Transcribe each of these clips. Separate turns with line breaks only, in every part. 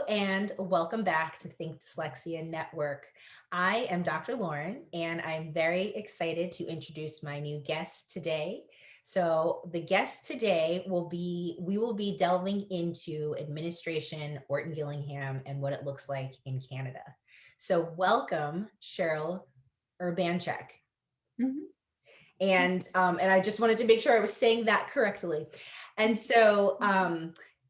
and welcome back to Think Dyslexia Network. I am Dr. Lauren, and I'm very excited to introduce my new guest today. So the guest today we will be delving into administration, Orton-Gillingham, and what it looks like in Canada. So welcome, Cheryl Urbanchek.
Mhm.
And I just wanted to make sure I was saying that correctly. And so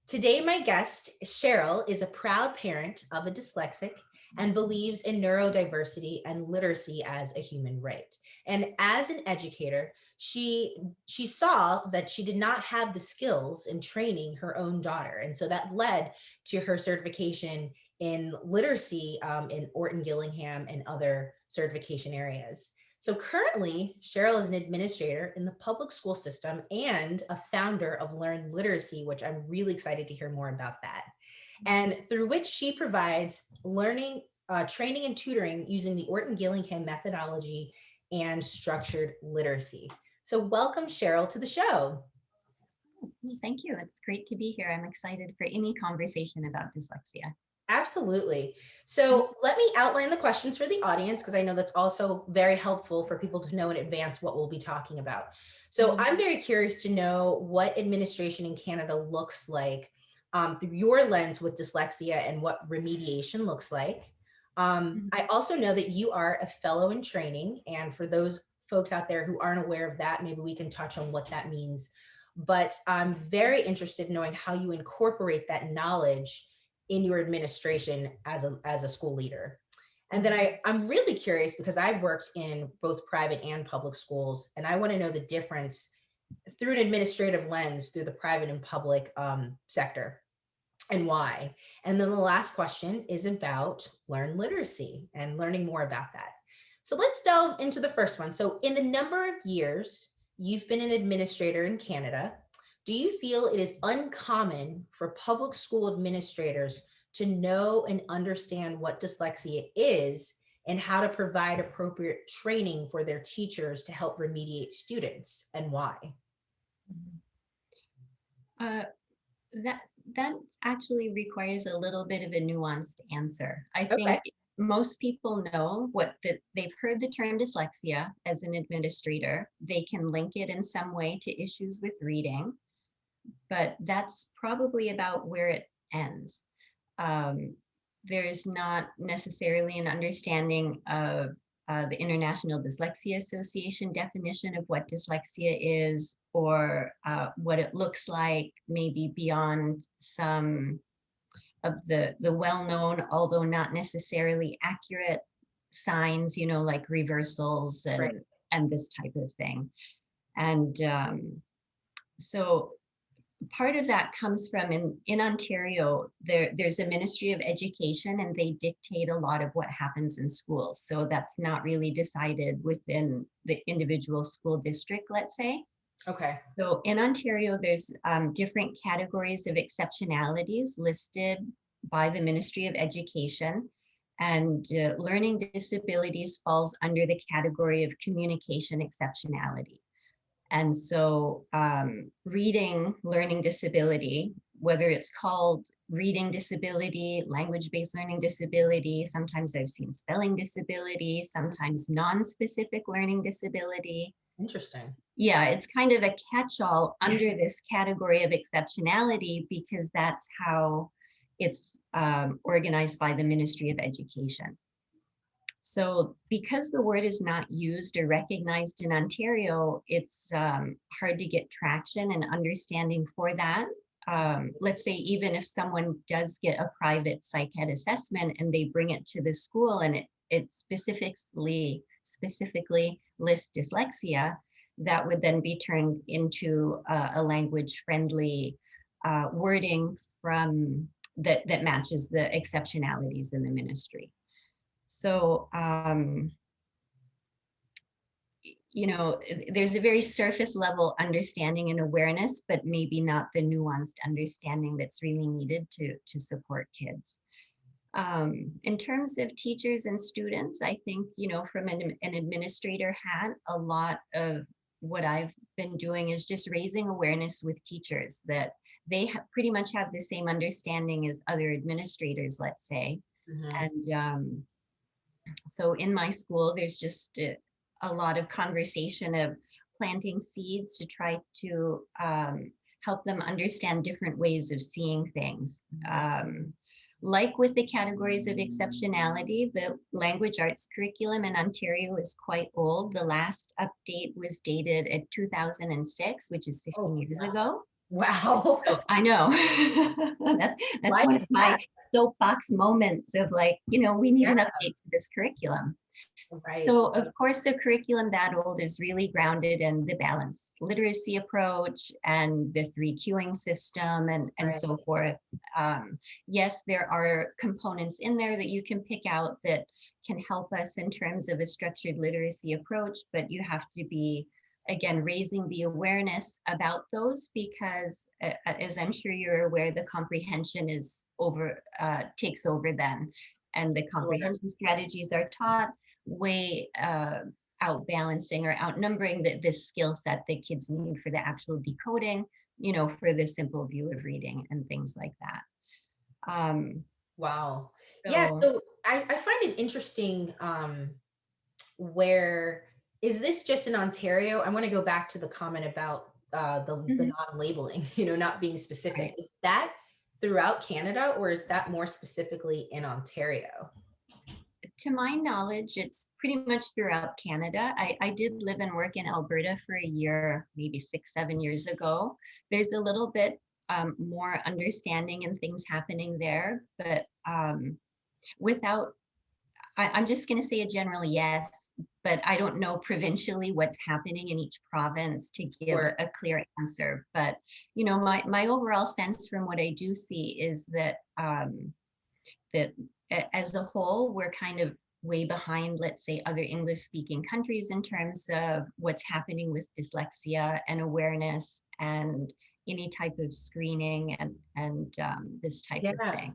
today my guest, Cheryl, is a proud parent of a dyslexic and believes in neurodiversity and literacy as a human right. And as an educator, she saw that she did not have the skills in training her own daughter. And so that led to her certification in literacy in Orton-Gillingham and other certification areas. So currently, Cheryl is an administrator in the public school system and a founder of Learn Literacy, which I'm really excited to hear more about that. And through which she provides learning, training and tutoring using the Orton-Gillingham methodology and structured literacy. So welcome, Cheryl, to the show.
Well, thank you. It's great to be here. I'm excited for any conversation about dyslexia.
Absolutely. So let me outline the questions for the audience, because I know that's also very helpful for people to know in advance what we'll be talking about. So I'm very curious to know what administration in Canada looks like through your lens with dyslexia and what remediation looks like. I also know that you are a fellow in training. And for those folks out there who aren't aware of that, maybe we can touch on what that means. But I'm very interested in knowing how you incorporate that knowledge in your administration as a school leader. And then I'm really curious because I've worked in both private and public schools, and I want to know the difference through an administrative lens through the private and public sector and why. And then the last question is about Learn Literacy and learning more about that. So let's delve into the first one. So in the number of years you've been an administrator in Canada, do you feel it is uncommon for public school administrators to know and understand what dyslexia is and how to provide appropriate training for their teachers to help remediate students, and why?
That actually requires a little bit of a nuanced answer. I
Okay.
think most people know they've heard the term dyslexia as an administrator. They can link it in some way to issues with reading, but that's probably about where it ends. There is not necessarily an understanding of the International Dyslexia Association definition of what dyslexia is, or what it looks like, maybe beyond some of the well-known, although not necessarily accurate signs, like reversals
Right.
and this type of thing. And so part of that comes from in Ontario, there's a Ministry of Education, and they dictate a lot of what happens in schools. So that's not really decided within the individual school district, let's say.
Okay.
So in Ontario, there's different categories of exceptionalities listed by the Ministry of Education. And learning disabilities falls under the category of communication exceptionality. And so reading learning disability, whether it's called reading disability, language-based learning disability, sometimes I've seen spelling disability, sometimes non-specific learning disability.
Interesting.
Yeah, it's kind of a catch-all under this category of exceptionality because that's how it's organized by the Ministry of Education. So because the word is not used or recognized in Ontario, it's hard to get traction and understanding for that. Let's say even if someone does get a private psych ed assessment and they bring it to the school and it specifically lists dyslexia, that would then be turned into a language-friendly wording from that matches the exceptionalities in the ministry. So, there's a very surface level understanding and awareness, but maybe not the nuanced understanding that's really needed to support kids. In terms of teachers and students, I think, from an administrator hat, a lot of what I've been doing is just raising awareness with teachers that they pretty much have the same understanding as other administrators, let's say.
Mhm.
And so in my school, there's just a lot of conversation of planting seeds to try to help them understand different ways of seeing things. Like with the categories of exceptionality, the language arts curriculum in Ontario is quite old. The last update was dated at 2006, which is 15
Oh,
years
wow.
ago.
Wow.
So I know. That's
Why
one
is
of
that?
my soapbox moments of like, we need
Yeah,
an update to this curriculum.
right.
So of course, the curriculum that old is really grounded in the balanced literacy approach and the 3 queuing system and
Right.
so forth. Yes, there are components in there that you can pick out that can help us in terms of a structured literacy approach, but you have to be, again, raising the awareness about those because as I'm sure you're aware, the comprehension is takes over then. And the
Sure.
comprehension strategies are taught way outbalancing or outnumbering this skill set that kids need for the actual decoding, for the simple view of reading and things like that.
Wow. Yeah,
So
so I find it interesting, where is this just in Ontario? I want to go back to the comment about the
mhm,
non-labeling, not being specific.
right.
Is that throughout Canada or is that more specifically in Ontario?
To my knowledge, it's pretty much throughout Canada. I did live and work in Alberta for a year, maybe 6, 7 years ago. There's a little bit more understanding and things happening there, but without I'm just going to say a general yes, but I don't know provincially what's happening in each province to give
Or
a clear answer. But my overall sense from what I do see is that as a whole, we're kind of way behind, let's say, other English speaking countries in terms of what's happening with dyslexia and awareness and any type of screening and this type of
yeah.
thing.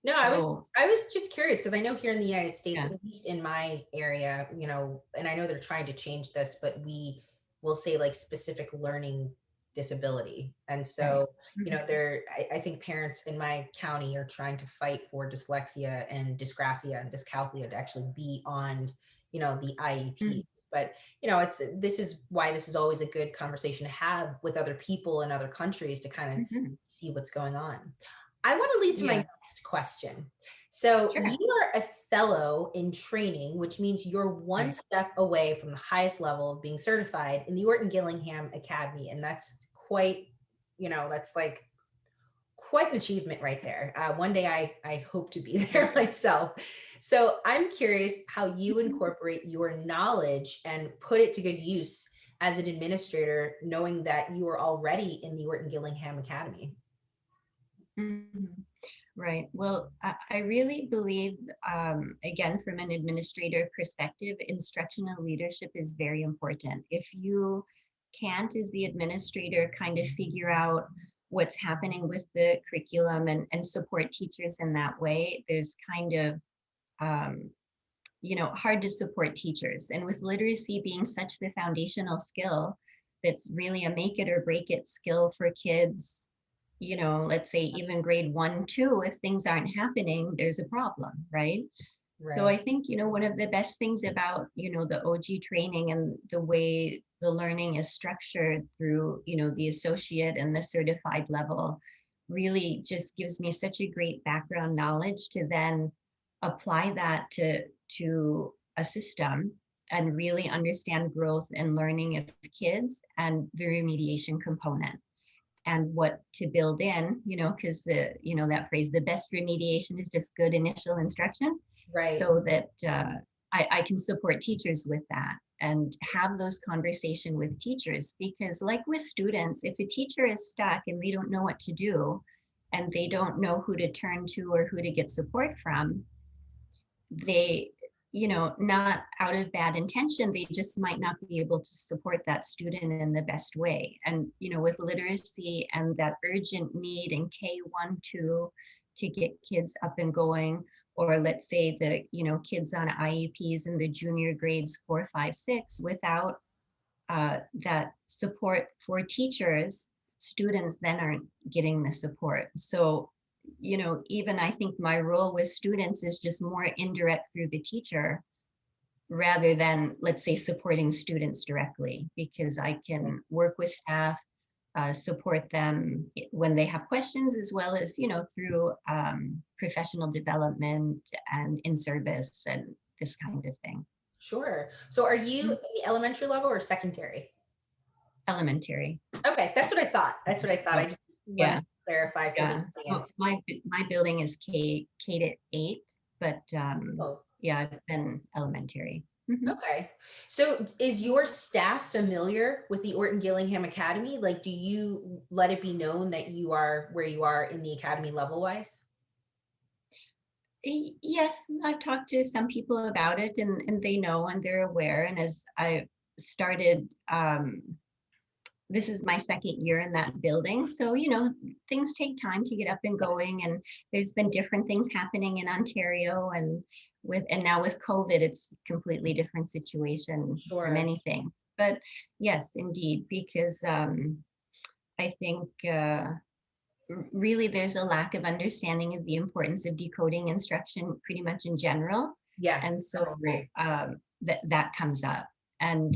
No,
So
I was just curious because I know here in the United States,
yeah.
at least in my area, and I know they're trying to change this, but we will say like specific learning disability. And
Right.
so,
Mhm.
I think parents in my county are trying to fight for dyslexia and dysgraphia and dyscalculia to actually be on, the IEP.
Mhm.
But, this is why this is always a good conversation to have with other people in other countries to kind of
Mhm.
see what's going on. I want to lead to my
Yeah,
next question. So,
sure.
you are a fellow in training, which means you're one
Right.
step away from the highest level of being certified in the Orton-Gillingham Academy. And that's quite, that's like quite an achievement right there. One day I hope to be there myself. So, I'm curious how you
Mhm.
incorporate your knowledge and put it to good use as an administrator, knowing that you are already in the Orton-Gillingham Academy.
Mhm. Right. Well, I really believe, again, from an administrator perspective, instructional leadership is very important. If you can't, as the administrator, kind of figure out what's happening with the curriculum and support teachers in that way, there's kind of, um, hard to support teachers. And with literacy being such the foundational skill, that's really a make it or break it skill for kids, let's say even grade 1, 2, if things aren't happening, there's a problem, right? So I
Right.
think, one of the best things about, the OG training and the way the learning is structured through, the associate and the certified level really just gives me such a great background knowledge to then apply that to a system and really understand growth and learning of kids and the remediation component and what to build in, because that phrase, the best remediation is just good initial instruction,
Right.
so that I can support teachers with that and have those conversation with teachers. Because like with students, if a teacher is stuck and they don't know what to do and they don't know who to turn to or who to get support from, they not out of bad intention, they just might not be able to support that student in the best way. And with literacy and that urgent need in K1, 2 to get kids up and going, or let's say the kids on IEPs in the junior grades 4, 5, 6, without that support for teachers, students then aren't getting the support. So, even I think my role with students is just more indirect through the teacher rather than, let's say, supporting students directly, because I can work with staff, support them when they have questions, as well as, through professional development and in service and this kind of thing.
Sure. So are you in the elementary level or secondary?
Elementary.
Okay, that's what I thought. That's what I thought.
Oh,
I just wanted
yeah,
to clarify for the
yeah. So
audience.
my building is K to 8, but
Oh,
yeah, I've been elementary. Mhm.
okay. So is your staff familiar with the Orton-Gillingham Academy? Like, do you let it be known that you are where you are in the academy level wise?
Yes, I've talked to some people about it, and they know and they're aware. And as I started, this is my second year in that building. So, things take time to get up and going. And there's been different things happening in Ontario, and now with COVID, it's a completely different situation from
Sure.
anything. But yes, indeed, because I think really there's a lack of understanding of the importance of decoding instruction pretty much in general.
Yeah,
And
I
so
agree.
that comes up. And,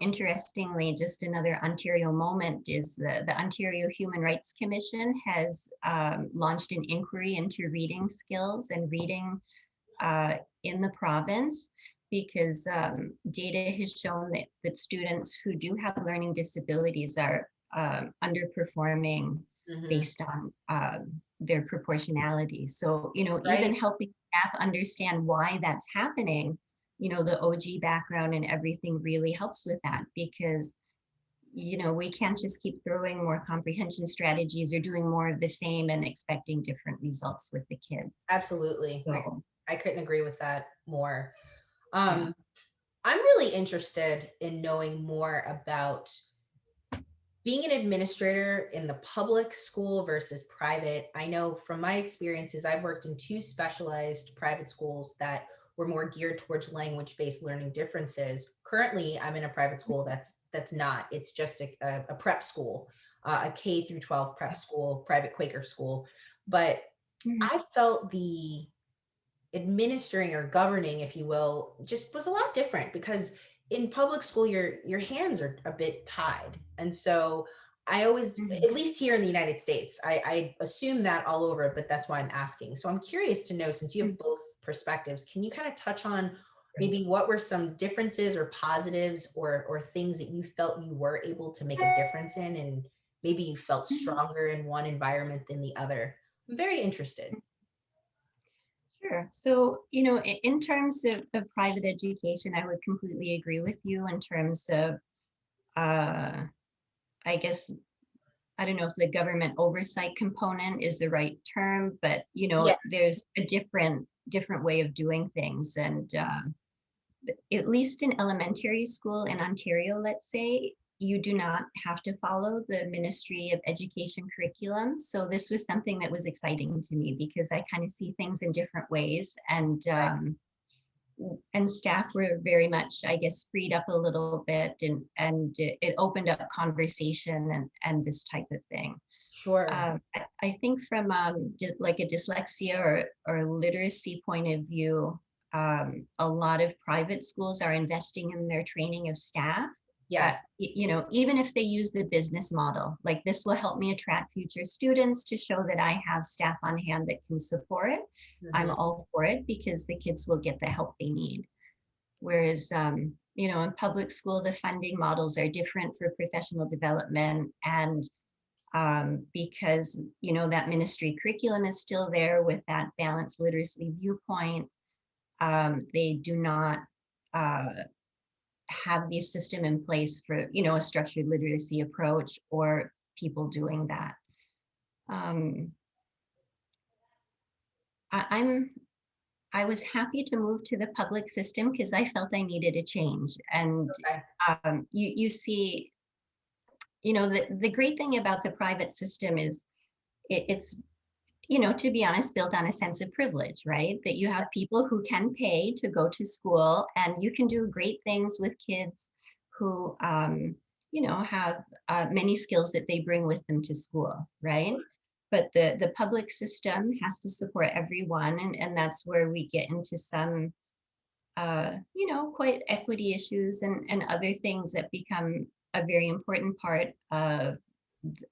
interestingly, just another Ontario moment is the Ontario Human Rights Commission has launched an inquiry into reading skills and reading in the province, because data has shown that students who do have learning disabilities are underperforming
Mhm.
based on their proportionality. So, even
Right?
helping staff understand why that's happening, the OG background and everything really helps with that, because, we can't just keep throwing more comprehension strategies or doing more of the same and expecting different results with the kids.
Absolutely.
So,
I couldn't agree with that more.
yeah.
Um, I'm really interested in knowing more about being an administrator in the public school versus private. I know from my experiences, I've worked in two specialized private schools that were more geared towards language-based learning differences. Currently, I'm in a private school that's not. It's just a prep school, a K through 12 prep school, private Quaker school. But
Mhm.
I felt the administering or governing, if you will, just was a lot different because in public school your hands are a bit tied. And so I always,
Mhm.
at least here in the United States, I assume that all over, but that's why I'm asking. So I'm curious to know, since you have
Mhm.
both perspectives, can you kind of touch on
Right.
maybe what were some differences or positives or things that you felt you were able to make a difference in, and maybe you felt
Mhm.
stronger in one environment than the other? I'm very interested.
Sure. So, in terms of private education, I would completely agree with you in terms of, uh, I guess, I don't know if the government oversight component is the right term, but,
Yeah.
there's a different way of doing things. And at least in elementary school in Ontario, let's say, you do not have to follow the Ministry of Education curriculum. So this was something that was exciting to me, because I kind of see things in different ways. And staff were very much, I guess, freed up a little bit, and it opened up conversation and this type of thing.
Sure.
I think from like a dyslexia or literacy point of view, a lot of private schools are investing in their training of staff.
Yes.
Even if they use the business model, like, this will help me attract future students to show that I have staff on hand that can support it. I'm
Mhm.
all for it, because the kids will get the help they need. Whereas, in public school, the funding models are different for professional development, and because that ministry curriculum is still there with that balanced literacy viewpoint. They do not uh, have the system in place for a structured literacy approach or people doing that. um, I'm I was happy to move to the public system because I felt I needed a change. And
Okay.
you see, the great thing about the private system is it's, to be honest, built on a sense of privilege, right? That you have people who can pay to go to school, and you can do great things with kids who have many skills that they bring with them to school, right? But the public system has to support everyone, and that's where we get into some quite equity issues and other things that become a very important part of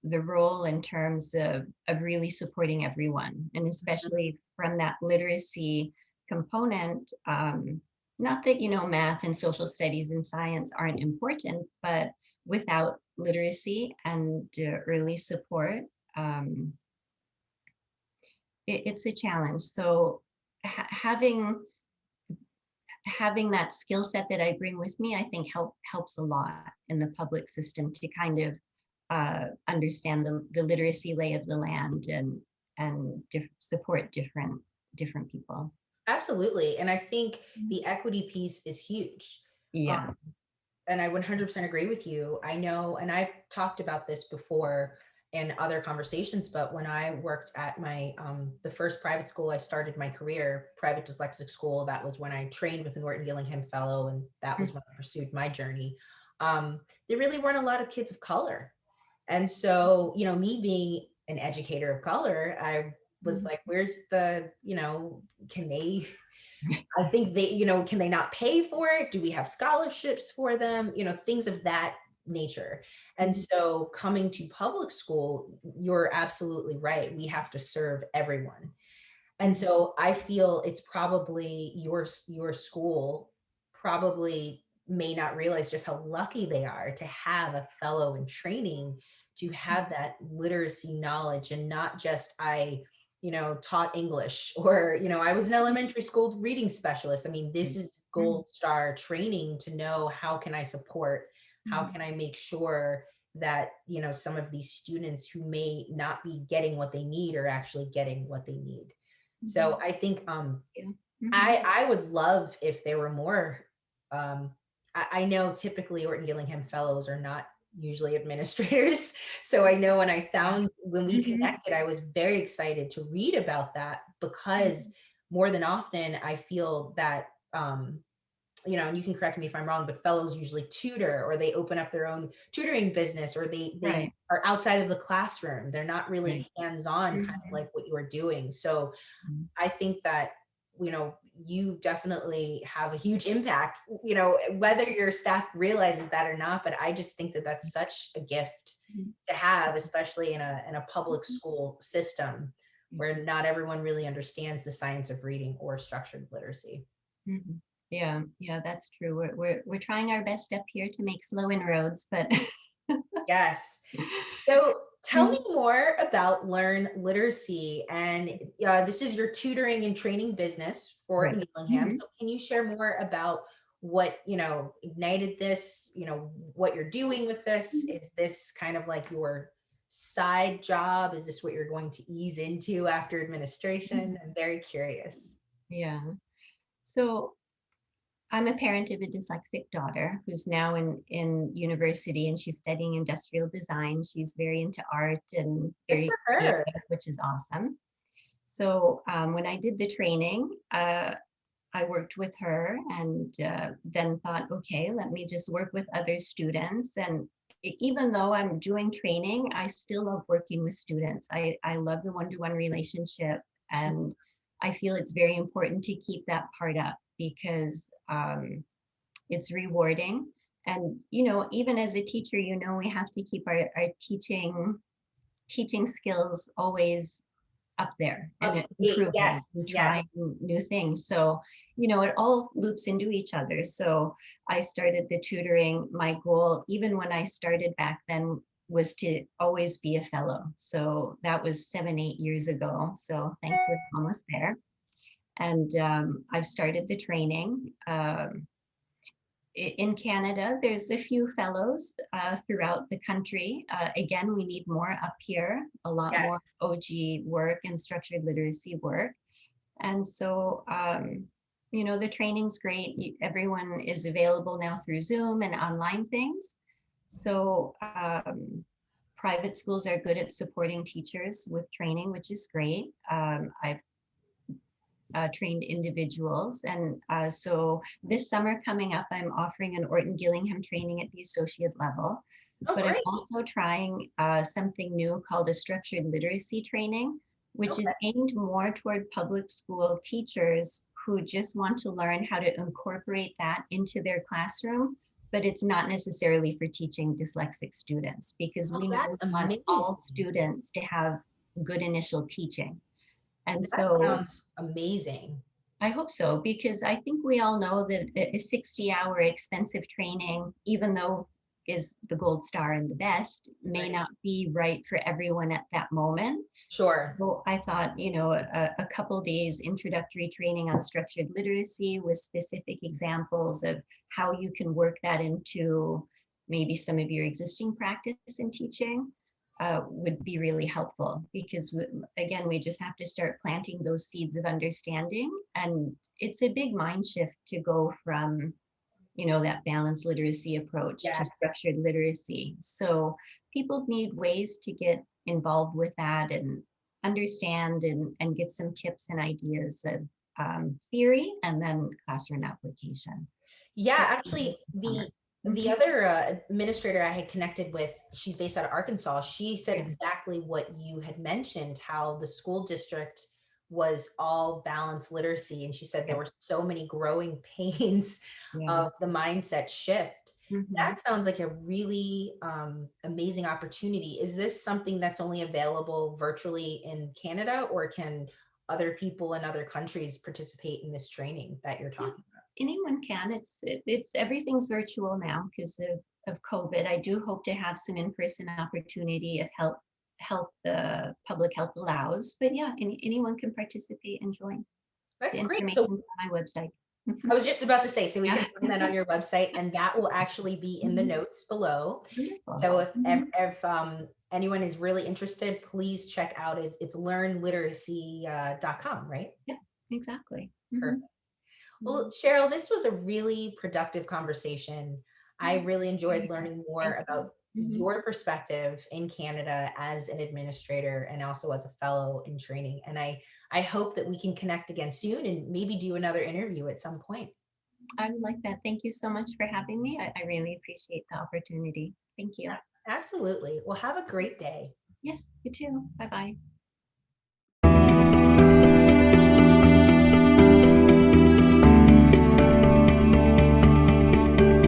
the role in terms of really supporting everyone, and especially from that literacy component. Not that, math and social studies and science aren't important, but without literacy and early support, um, it's a challenge. So having that skill set that I bring with me, I think helps a lot in the public system to kind of understand the literacy lay of the land and support different people.
Absolutely. And I think the equity piece is huge.
Yeah.
And I 100% agree with you. I know, and I've talked about this before in other conversations, but when I worked at my, the first private school I started my career, private dyslexic school, that was when I trained with an Orton-Gillingham fellow, and that was when I pursued my journey. There really weren't a lot of kids of color. And so, me being an educator of color, I was like, where's the, can they, I think they, can they not pay for it? Do we have scholarships for them? Things of that nature. And so coming to public school, you're absolutely right. We have to serve everyone. And so I feel it's probably your school probably may not realize just how lucky they are to have a fellow in training, to have that literacy knowledge, and not just taught English, or, I was an elementary school reading specialist. I mean, this is gold star training to know how can I support, how can I make sure that, some of these students who may not be getting what they need are actually getting what they need. So I think I would love if there were more. I know typically Orton-Gillingham fellows are not usually administrators. So I know when we connected, I was very excited to read about that, because more than often I feel that, and you can correct me if I'm wrong, but fellows usually tutor, or they open up their own tutoring business, or they
Right.
are outside of the classroom. They're not really
Right.
hands-on, kind of like what you are doing. So I think that, you definitely have a huge impact, whether your staff realizes that or not. But I just think that that's such a gift to have, especially in a public school system where not everyone really understands the science of reading or structured literacy.
Yeah, that's true. We're trying our best up here to make slow inroads, but
Yes. So tell me more about Learn Literacy. And this is your tutoring and training business for
right.
Gillingham. So can you share more about what, ignited this, what you're doing with this? Is this kind of like your side job? Is this what you're going to ease into after administration? I'm very curious.
Yeah. So I'm a parent of a dyslexic daughter who's now in university, and she's studying industrial design. She's very into art and
Good
very
for her.
creative, which is awesome. So when I did the training, I worked with her, and then thought, okay, let me just work with other students. And even though I'm doing training, I still love working with students. I love the one-to-one relationship, and I feel it's very important to keep that part up, because it's rewarding. And, even as a teacher, we have to keep our teaching skills always up there and improving
Yes,
and
yes.
trying new things. So, it all loops into each other. So I started the tutoring. My goal, even when I started back then, was to always be a fellow. So that was 7-8 years ago. So thankfully almost there. And I've started the training. In Canada, there's a few fellows throughout the country. Again, we need more up here, a lot
Yes.
more OG work and structured literacy work. And so, the training's great. Everyone is available now through Zoom and online things. So private schools are good at supporting teachers with training, which is great. I've trained individuals. And so this summer coming up, I'm offering an Orton-Gillingham training at the associate level.
Oh,
but I'm
great.
also trying something new called a structured literacy training, which is
Okay.
aimed more toward public school teachers who just want to learn how to incorporate that into their classroom, but it's not necessarily for teaching dyslexic students because
Oh,
we know
that's
we want
amazing.
all students to have good initial teaching. And
That
so
sounds amazing.
I hope so, because I think we all know that a 60-hour expensive training, even though is the gold star and the best, may
Right.
not be right for everyone at that moment.
Sure.
So I thought, a couple days introductory training on structured literacy with specific examples of how you can work that into maybe some of your existing practice in teaching would be really helpful because again, we just have to start planting those seeds of understanding. And it's a big mind shift to go from, that balanced literacy approach to
Yeah.
structured literacy. So people need ways to get involved with that and understand and get some tips and ideas of theory and then classroom application.
Yeah,
So
actually,
summer.
the
Mhm.
other administrator I had connected with, she's based out of Arkansas. She said
Yeah,
exactly what you had mentioned, how the school district was all balanced literacy, and she said there
yeah,
were so many growing pains
yeah.
of the mindset shift.
Mhm.
That sounds like a really amazing opportunity. Is this something that's only available virtually in Canada, or can other people in other countries participate in this training that you're
Yeah,
talking about?
anyone can. It's everything's virtual now because of COVID. I do hope to have some in-person opportunity if public health allows. But yeah, anyone can participate and join. The
That's great. So
information's on my website.
I was just about to say, so we can
Yeah,
find that on your website, and that will actually be in the
mhm,
notes below.
wonderful.
So if
Mhm.
anyone is really interested, please check out it's learnliteracy.com, right?
Yeah, exactly.
Perfect.
Mhm,
Well,
mhm.
Cheryl, this was a really productive conversation. I
Yeah,
really
same
enjoyed
here.
learning more
Thank you.
about
Mhm.
your perspective in Canada as an administrator and also as a fellow in training. And I hope that we can connect again soon and maybe do another interview at some point.
I would like that. Thank you so much for having me. I really appreciate the opportunity. Thank you.
Absolutely. Well, have a great day.
Yes, you too. Bye bye.